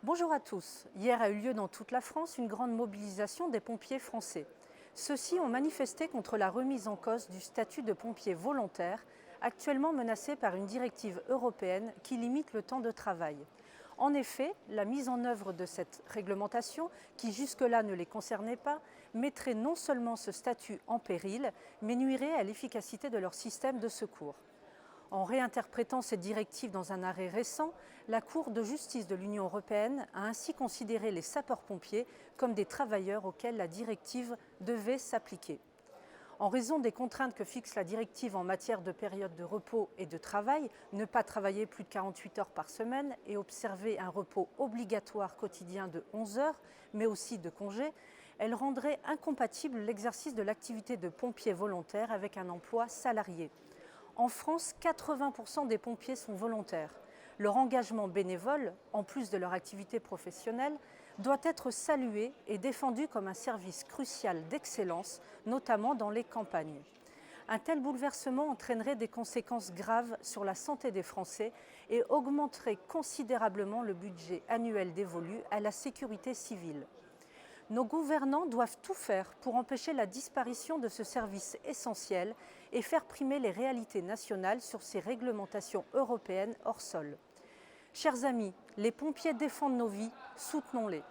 Bonjour à tous. Hier a eu lieu dans toute la France une grande mobilisation des pompiers français. Ceux-ci ont manifesté contre la remise en cause du statut de pompier volontaire, actuellement menacé par une directive européenne qui limite le temps de travail. En effet, la mise en œuvre de cette réglementation, qui jusque-là ne les concernait pas, mettrait non seulement ce statut en péril, mais nuirait à l'efficacité de leur système de secours. En réinterprétant cette directive dans un arrêt récent, la Cour de justice de l'Union européenne a ainsi considéré les sapeurs-pompiers comme des travailleurs auxquels la directive devait s'appliquer. En raison des contraintes que fixe la directive en matière de période de repos et de travail, ne pas travailler plus de 48 heures par semaine et observer un repos obligatoire quotidien de 11 heures, mais aussi de congés, elle rendrait incompatible l'exercice de l'activité de pompier volontaire avec un emploi salarié. En France, 80% des pompiers sont volontaires. Leur engagement bénévole, en plus de leur activité professionnelle, doit être salué et défendu comme un service crucial d'excellence, notamment dans les campagnes. Un tel bouleversement entraînerait des conséquences graves sur la santé des Français et augmenterait considérablement le budget annuel dévolu à la sécurité civile. Nos gouvernants doivent tout faire pour empêcher la disparition de ce service essentiel et faire primer les réalités nationales sur ces réglementations européennes hors sol. Chers amis, les pompiers défendent nos vies, soutenons-les.